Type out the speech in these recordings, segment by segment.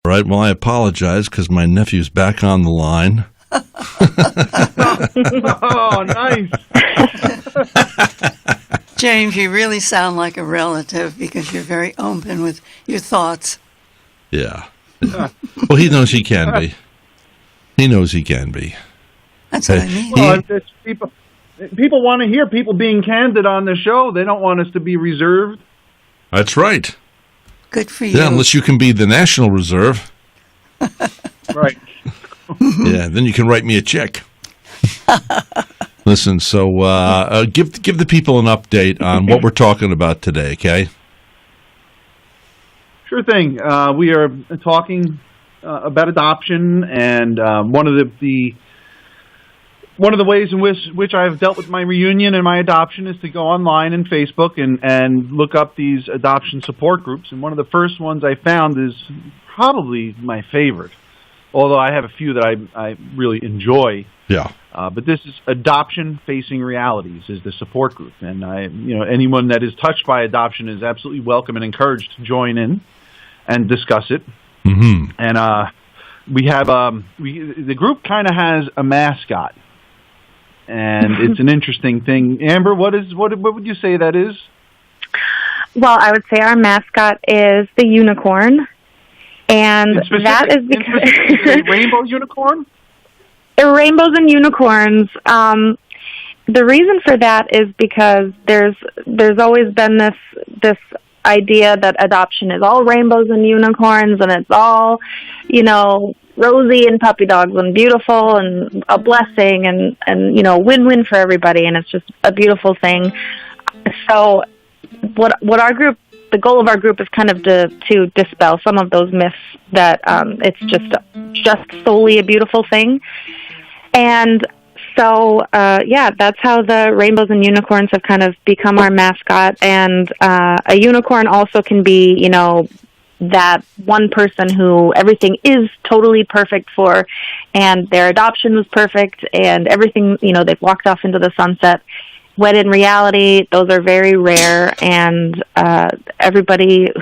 Right. Well, I apologize because my nephew's back on the line. Oh, nice. James, you really sound like a relative because you're very open with your thoughts. Yeah. Well, he knows he can be. He knows he can be. That's what I mean. Well, it's people want to hear people being candid on the show. They don't want us to be reserved. That's right. Good for you. Yeah, unless you can be the National Reserve. Right. Yeah, then you can write me a check. Listen, so give the people an update on what we're talking about today, okay? Sure thing. We are talking about adoption, and one of the ways in which I've dealt with my reunion and my adoption is to go online and Facebook and look up these adoption support groups. And one of the first ones I found is probably my favorite, although I have a few that I really enjoy. Yeah. But this is Adoption Facing Realities is the support group, and anyone that is touched by adoption is absolutely welcome and encouraged to join in and discuss it. Mm-hmm. And we have the group kind of has a mascot. And it's an interesting thing. Amber, what would you say that is? Well, I would say our mascot is the unicorn, and that is because a rainbow unicorn. Rainbows and unicorns. The reason for that is because there's always been this idea that adoption is all rainbows and unicorns, and it's all, rosy and puppy dogs and beautiful and a blessing and win-win for everybody, and it's just a beautiful thing. So what our group, the goal of our group is kind of to dispel some of those myths that it's just solely a beautiful thing. And so that's how the rainbows and unicorns have kind of become our mascot. And a unicorn also can be, that one person who everything is totally perfect for, and their adoption was perfect, and everything, they've walked off into the sunset. When in reality, those are very rare, and everybody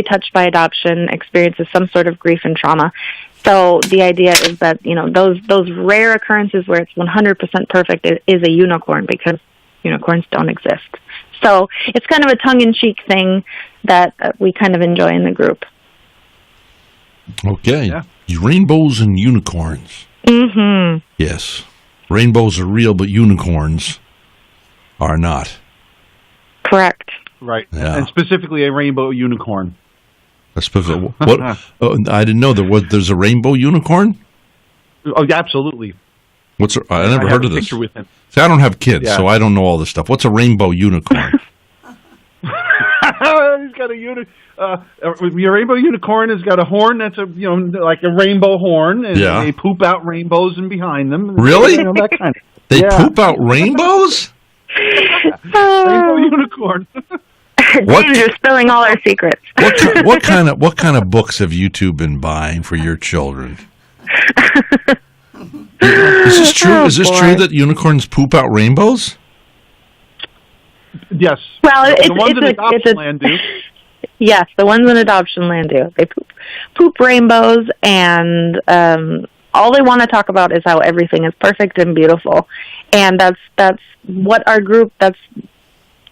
touched by adoption experiences some sort of grief and trauma. So the idea is that, those rare occurrences where it's 100% perfect is a unicorn, because unicorns don't exist. So it's kind of a tongue-in-cheek thing that we kind of enjoy in the group. Okay. Yeah. Rainbows and unicorns. Mm-hmm. Yes. Rainbows are real, but unicorns are not. Correct. Right. Yeah. And specifically a rainbow unicorn. What? I didn't know there's a rainbow unicorn? Oh, yeah, absolutely. I never heard of this. Picture with him. See, I don't have kids, so I don't know all this stuff. What's a rainbow unicorn? He's got a rainbow unicorn has got a horn that's like a rainbow horn, and they poop out rainbows and behind them. Really? That kind of. They poop out rainbows? Rainbow unicorn. James, you're spilling all our secrets. What kind of books have you two been buying for your children? Is this true? Is this true that unicorns poop out rainbows? Yes. Well, the ones in adoption land do. Yes, the ones in adoption land do. They poop rainbows, and all they want to talk about is how everything is perfect and beautiful. And that's what our group. That's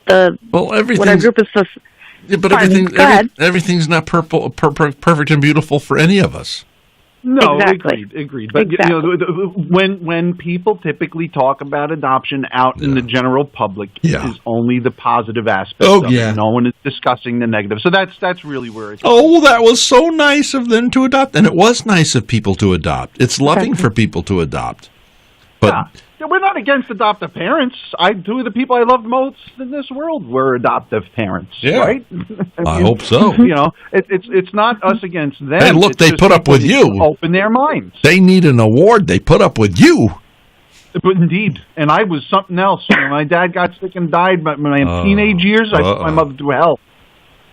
what our group is. Yeah, but everything's not perfect and beautiful for any of us. No, exactly. Agreed. But when people typically talk about adoption out in the general public, it is only the positive aspect of it. No one is discussing the negative. So that's really where it's. Oh, that was so nice of them to adopt, and it was nice of people to adopt. It's loving for people to adopt, but. Yeah, we're not against adoptive parents. Two of the people I loved most in this world were adoptive parents. Yeah. Right? I hope so. It's not us against them. Hey, look, they put up with you. Open their minds. They need an award. They put up with you. But indeed, and I was something else. When my dad got sick and died, in my teenage years, I put my mother through hell.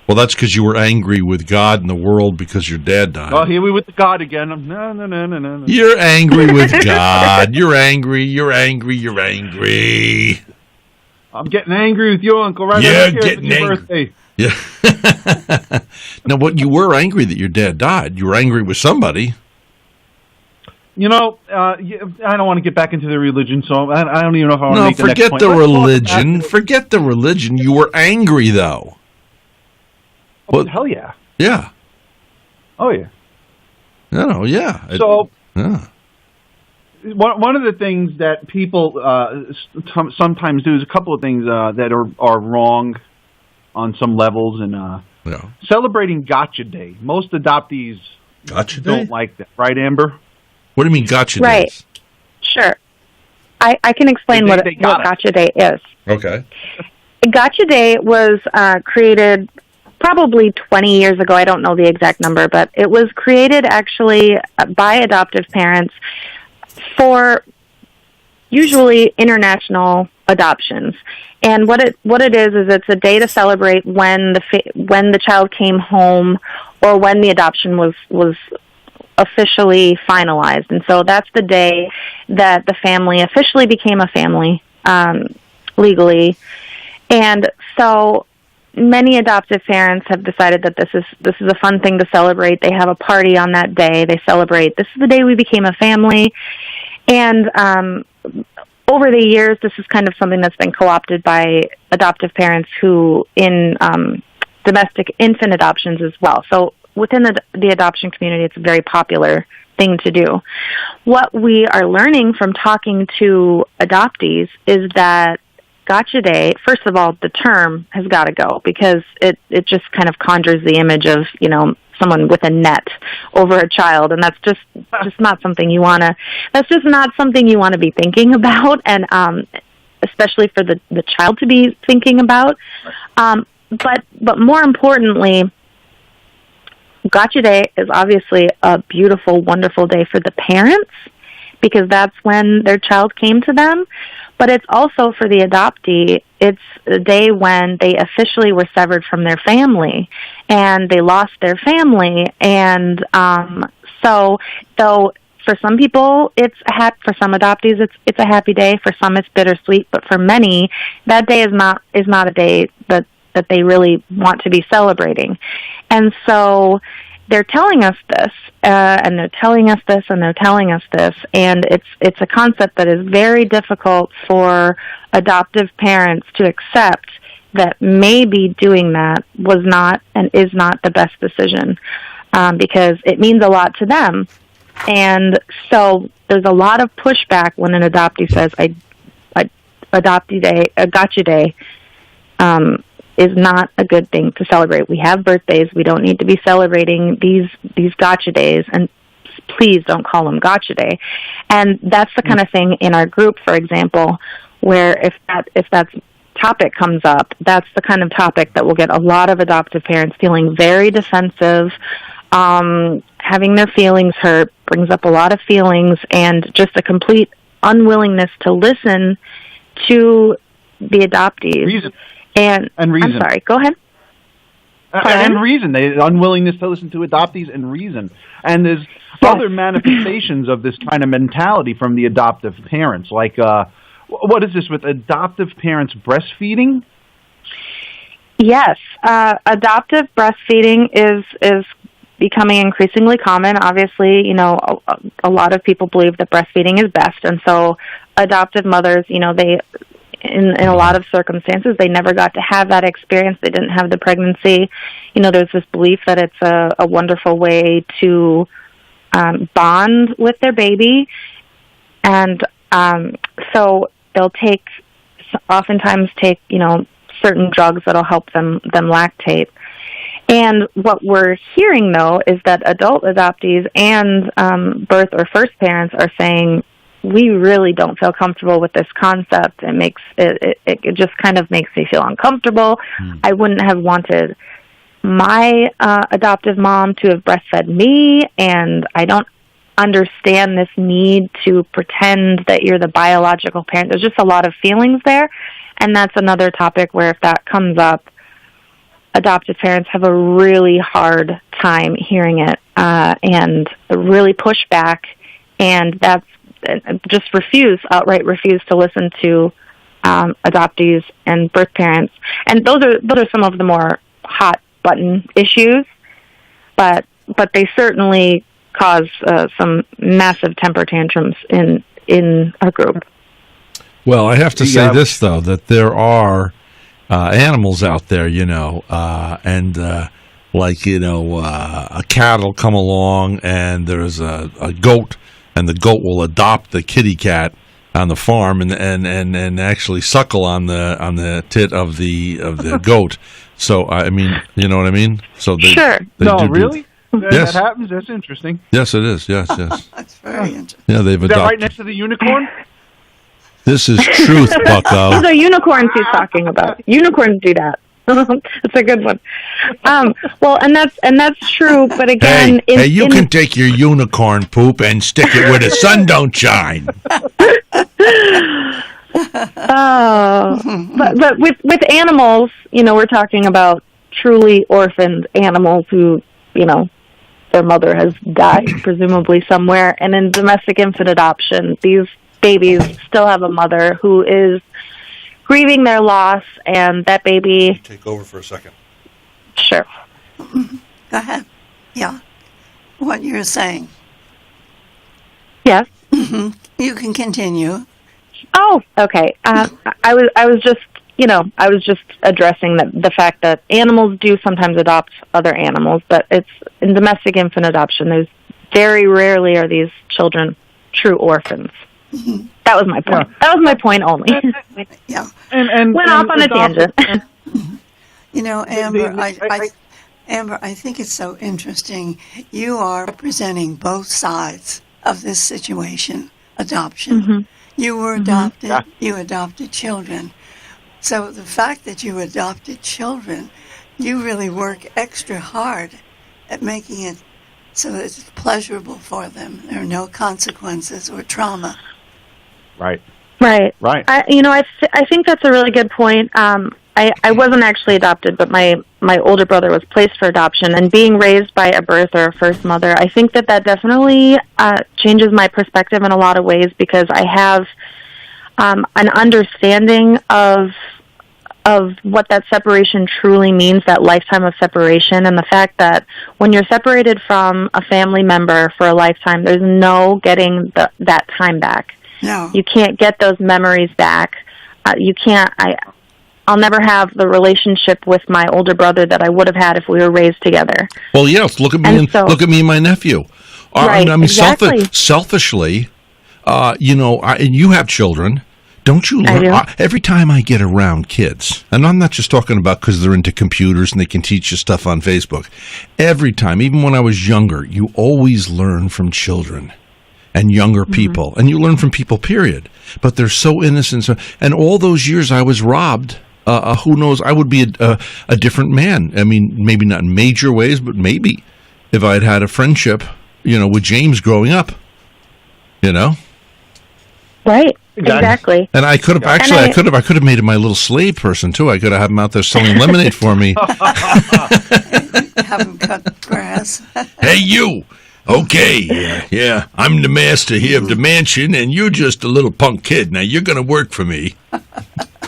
Well, that's because you were angry with God and the world because your dad died. Oh, here we with the God again. No. You're angry with God. You're angry. I'm getting angry with you, Uncle. Right? You're getting angry. Birthday. Yeah. Now, what you were angry that your dad died. You were angry with somebody. You know, I don't want to get back into the religion, so I don't even know if I want to No, make the next forget point. the Let's talk religion. about- Forget the religion. You were angry, though. Oh, hell yeah. Yeah. Oh, yeah. No, yeah. So, Yeah. one of the things that people sometimes do is a couple of things that are wrong on some levels, and Yeah. celebrating Gotcha Day. Most adoptees Gotcha Day? don't like that, right, Amber? What do you mean gotcha Right. days? Sure. I can explain what Gotcha Day is. Okay. Gotcha Day was created probably 20 years ago. I don't know the exact number, but it was created actually by adoptive parents for usually international adoptions. And what it is it's a day to celebrate when the child came home or when the adoption was officially finalized. And so that's the day that the family officially became a family legally. And so many adoptive parents have decided that this is a fun thing to celebrate. They have a party on that day. They celebrate, this is the day we became a family. And over the years, this is kind of something that's been co-opted by adoptive parents who in domestic infant adoptions as well. So within the adoption community, it's a very popular thing to do. What we are learning from talking to adoptees is that Gotcha Day, first of all, the term has got to go because it just kind of conjures the image of, someone with a net over a child, and that's just not something you want to be thinking about, and especially for the child to be thinking about. But more importantly, Gotcha Day is obviously a beautiful, wonderful day for the parents because that's when their child came to them. But it's also for the adoptee, it's a day when they officially were severed from their family and they lost their family. And so though for some people for some adoptees it's a happy day, for some it's bittersweet, but for many that day is not a day that they really want to be celebrating. And so they're telling us this, and they're telling us this, and they're telling us this, and it's a concept that is very difficult for adoptive parents to accept, that maybe doing that was not and is not the best decision, because it means a lot to them. And so there's a lot of pushback when an adoptee says, adoptee day, a Gotcha Day, is not a good thing to celebrate. We have birthdays. We don't need to be celebrating these Gotcha Days, and please don't call them Gotcha Day. And that's the kind of thing in our group, for example, where if that topic comes up, that's the kind of topic that will get a lot of adoptive parents feeling very defensive, having their feelings hurt, brings up a lot of feelings, and just a complete unwillingness to listen to the adoptees. Reason. And reason. I'm sorry, go ahead. And reason. The unwillingness to listen to adoptees and reason. And there's other manifestations of this kind of mentality from the adoptive parents. Like, what is this with adoptive parents breastfeeding? Yes. Adoptive breastfeeding is becoming increasingly common. Obviously, a lot of people believe that breastfeeding is best. And so adoptive mothers, they... In a lot of circumstances, they never got to have that experience. They didn't have the pregnancy. There's this belief that it's a wonderful way to bond with their baby. And so they'll oftentimes take, certain drugs that'll help them lactate. And what we're hearing, though, is that adult adoptees and birth or first parents are saying, we really don't feel comfortable with this concept. It just kind of makes me feel uncomfortable. I wouldn't have wanted my adoptive mom to have breastfed me, and I don't understand this need to pretend that you're the biological parent. There's just a lot of feelings there, and that's another topic where if that comes up, adoptive parents have a really hard time hearing it and really push back, and that's just outright refuse to listen to adoptees and birth parents. And those are some of the more hot button issues, but they certainly cause some massive temper tantrums in our group. Well, I have to say this, though, that there are animals out there, and a cat will come along and there's a goat, and the goat will adopt the kitty cat on the farm and actually suckle on the tit of the goat. So, I mean, you know what I mean? So Sure. Really? Yes. That happens? That's interesting. Yes, it is. Yes. That's very interesting. Yeah, they've Is adopted. that right next to the unicorn? This is truth, bucko. These are unicorns he's talking about. Unicorns do that. That's a good one. Well, and that's true. But again, you can take your unicorn poop and stick it where the sun don't shine. But with animals, we're talking about truly orphaned animals who, their mother has died presumably somewhere, and in domestic infant adoption, these babies still have a mother who is grieving their loss, and that baby... Take over for a second. Sure. Go ahead. Yeah. What you're saying. Yes. Mm-hmm. You can continue. Oh, okay. I was just addressing the fact that animals do sometimes adopt other animals, but it's in domestic infant adoption. There's very rarely are these children true orphans. Mm-hmm. That was my point. Yeah. That was my point only. Yeah. And went off on a tangent. Amber, I think it's so interesting. You are representing both sides of this situation, adoption. Mm-hmm. You were adopted. Mm-hmm. You adopted children. So the fact that you adopted children, you really work extra hard at making it so that it's pleasurable for them. There are no consequences or trauma. Right. I think that's a really good point. I wasn't actually adopted, but my older brother was placed for adoption, and being raised by a birth or a first mother, I think that definitely changes my perspective in a lot of ways, because I have an understanding of what that separation truly means, that lifetime of separation, and the fact that when you're separated from a family member for a lifetime, there's no getting that time back. No. You can't get those memories back. I'll never have the relationship with my older brother that I would have had if we were raised together. Well, yes. Look at me and my nephew. Right, I mean, exactly. Selfishly, and you have children. Don't you learn? Every time I get around kids, and I'm not just talking about because they're into computers and they can teach you stuff on Facebook. Every time, even when I was younger, you always learn from children and younger people, and you learn from people, period. But they're so innocent. And all those years I was robbed. Who knows? I would be a different man. I mean, maybe not in major ways, but maybe if I had had a friendship, with James growing up, Right. Exactly. And I could have I could have made him my little slave person too. I could have had him out there selling lemonade for me. Have him cut grass. Hey, you. Okay, yeah. I'm the master here of the mansion, and you're just a little punk kid. Now you're going to work for me.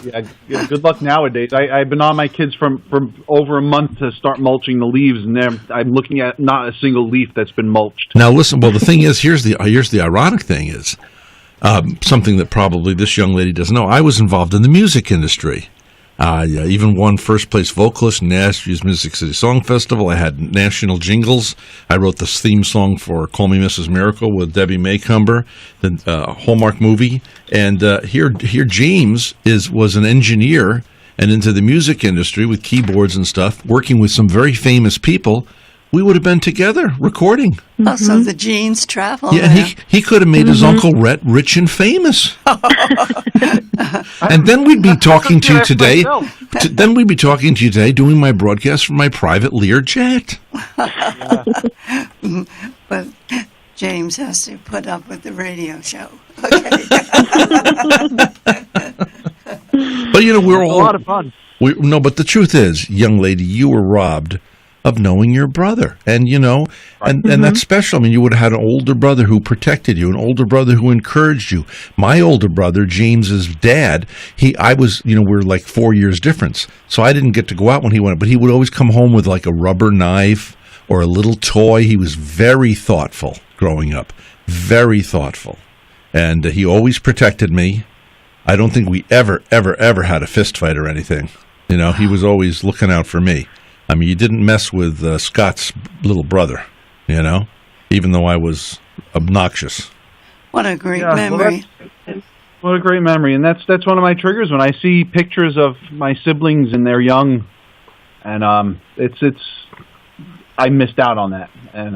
Yeah, good luck nowadays. I've been on my kids from over a month to start mulching the leaves, and I'm looking at not a single leaf that's been mulched. Now listen. Well, the thing is, here's the ironic thing is something that probably this young lady doesn't know. I was involved in the music industry. Even won first place vocalist in Ness Music City Song Festival. I had national jingles. I wrote the theme song for Call Me Mrs. Miracle with Debbie Maycumber, the Hallmark movie. And here James was an engineer and into the music industry with keyboards and stuff, working with some very famous people. We would have been together recording. Oh, so the genes travel. Yeah, he could have made his Uncle Rhett rich and famous. And then we'd be talking to you today. Then we'd be talking to you today, doing my broadcast from my private Lear jet. But James has to put up with the radio show. Okay. But we're all a lot of fun. But the truth is, young lady, you were robbed of knowing your brother. And, and that's special. I mean, you would have had an older brother who protected you, an older brother who encouraged you. My older brother, James's dad, we're like 4 years difference. So I didn't get to go out when he went, but he would always come home with like a rubber knife or a little toy. He was very thoughtful growing up, very thoughtful. And he always protected me. I don't think we ever had a fist fight or anything. He was always looking out for me. I mean, you didn't mess with Scott's little brother, even though I was obnoxious. What a great memory. What a great memory. And that's one of my triggers when I see pictures of my siblings and they're young. And I missed out on that. And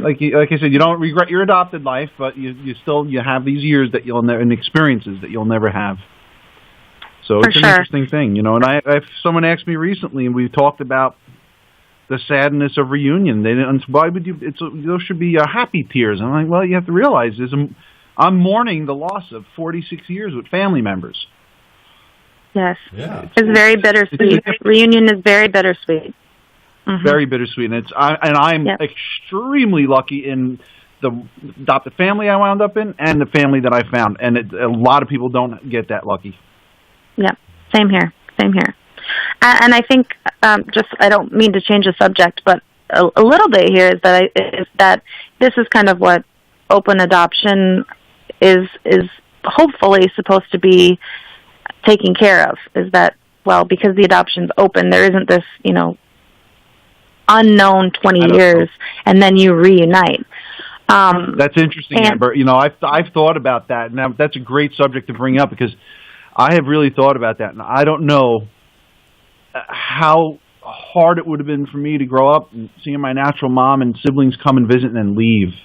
like I said, you don't regret your adopted life, but you have these years that and experiences that you'll never have. So it's an interesting thing, And someone asked me recently, and we talked about the sadness of reunion. Why would you? Those should be happy tears. I'm like, well, you have to realize I'm mourning the loss of 46 years with family members. Yes, it's very bittersweet. Reunion is very bittersweet. Mm-hmm. Very bittersweet, and I'm extremely lucky in the adopted family I wound up in, and the family that I found. And a lot of people don't get that lucky. Yeah, same here. And I think I don't mean to change the subject, but a little bit here is that this is kind of what open adoption is hopefully supposed to be taken care of. Is that, well, because the adoption's open, there isn't this unknown 20 years, and then you reunite. That's interesting, Amber. I've thought about that. Now, that's a great subject to bring up because I have really thought about that, and I don't know how hard it would have been for me to grow up and seeing my natural mom and siblings come and visit and then leave.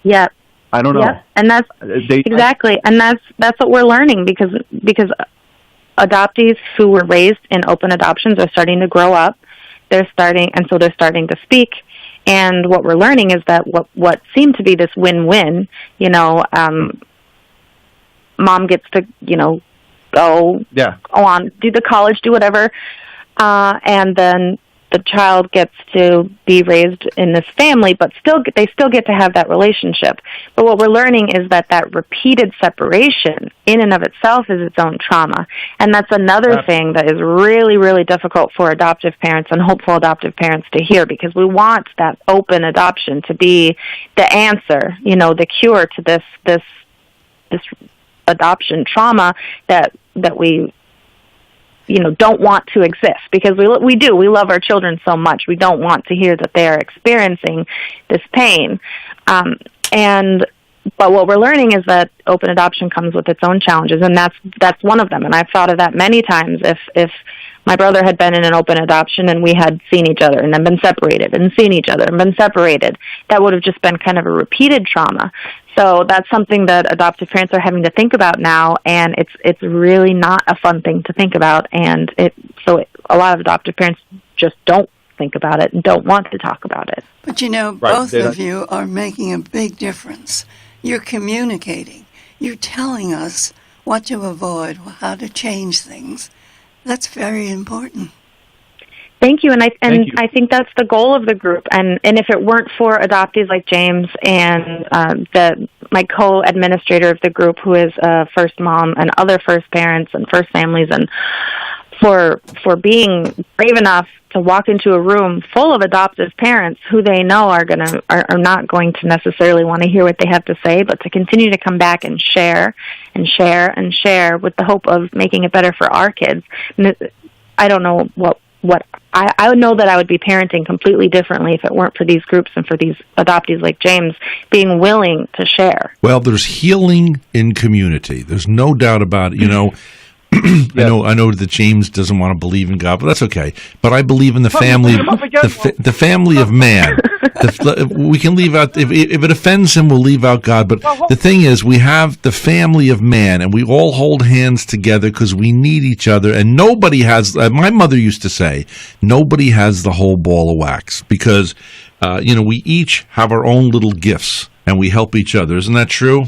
Yeah. I don't know. Yeah. And that's exactly, and that's what we're learning because adoptees who were raised in open adoptions are starting to grow up. They're starting to speak. And what we're learning is that what seemed to be this win-win, mom gets to, go on, do the college, do whatever, and then the child gets to be raised in this family, but they still get to have that relationship. But what we're learning is that repeated separation in and of itself is its own trauma. And that's another thing that is really, really difficult for adoptive parents and hopeful adoptive parents to hear, because we want that open adoption to be the answer, the cure to this adoption trauma that we don't want to exist, because we love our children so much. We don't want to hear that they are experiencing this pain. But what we're learning is that open adoption comes with its own challenges, and that's one of them. And I've thought of that many times. If my brother had been in an open adoption and we had seen each other and then been separated and seen each other and been separated, that would have just been kind of a repeated trauma. So that's something that adoptive parents are having to think about now, and it's really not a fun thing to think about. And a lot of adoptive parents just don't think about it and don't want to talk about it. But both of you are making a big difference. You're communicating. You're telling us what to avoid, how to change things. That's very important. Thank you, I think that's the goal of the group. And if it weren't for adoptees like James and my co-administrator of the group, who is a first mom, and other first parents and first families, and for being brave enough to walk into a room full of adoptive parents who they know are not going to necessarily want to hear what they have to say, but to continue to come back and share and share and share with the hope of making it better for our kids. And I don't know what I would know that I would be parenting completely differently if it weren't for these groups and for these adoptees like James being willing to share. Well, there's healing in community. There's no doubt about it. I know that James doesn't want to believe in God, but that's okay. But I believe in the family, the family of man. We can leave out, if it offends him, we'll leave out God. But the thing is, we have the family of man, and we all hold hands together because we need each other. And nobody has, my mother used to say, nobody has the whole ball of wax, because, we each have our own little gifts, and we help each other. Isn't that true?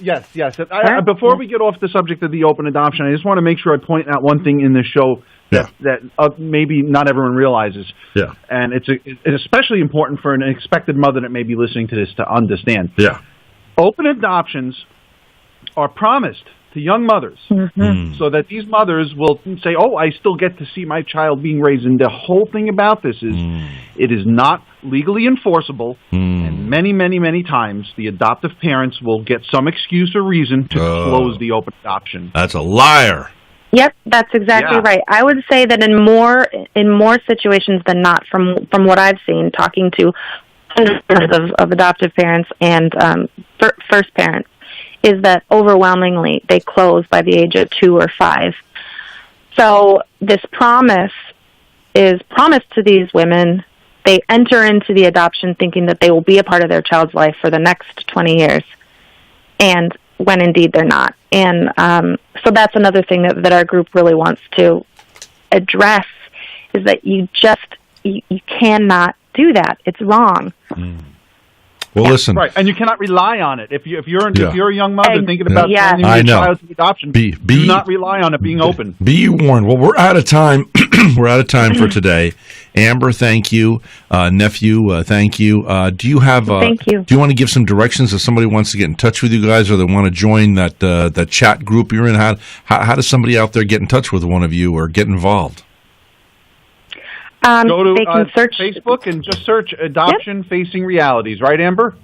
Yes. Before we get off the subject of the open adoption, I just want to make sure I point out one thing in this show that maybe not everyone realizes. Yeah. And it's especially important for an expected mother that may be listening to this to understand. Yeah. Open adoptions are promised to young mothers so that these mothers will say, oh, I still get to see my child being raised. And the whole thing about this is it is not legally enforceable. And many, many, many times the adoptive parents will get some excuse or reason to close the open adoption. That's a liar. Yep, that's exactly right. I would say that in more situations than not, from what I've seen, talking to hundreds of adoptive parents and first parents, is that overwhelmingly they close by the age of 2 or 5. So this promise is promised to these women. They enter into the adoption thinking that they will be a part of their child's life for the next 20 years, and when indeed they're not. And so that's another thing that our group really wants to address, is that you cannot do that. It's wrong. Well, listen. Right, and you cannot rely on it. If you're a young mother thinking about sending your child to adoption, do not rely on it being open. Be warned. Well, we're out of time. We're out of time for today. Amber, thank you. Nephew, thank you. Do you have? Thank you. Do you want to give some directions if somebody wants to get in touch with you guys, or they want to join that chat group you're in? How does somebody out there get in touch with one of you or get involved? Go to they can search Facebook and just search Adoption Facing Realities, right, Amber?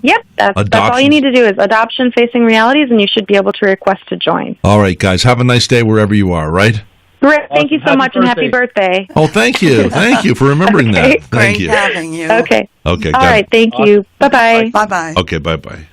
Yep, that's all you need to do is Adoption Facing Realities, and you should be able to request to join. All right, guys, have a nice day wherever you are, right? Great, thank you so much, and happy birthday. Oh, thank you. Thank you for remembering that. Thank Great you. having you. Okay. Okay. All right, thank you. Bye-bye. Bye-bye. Okay, bye-bye.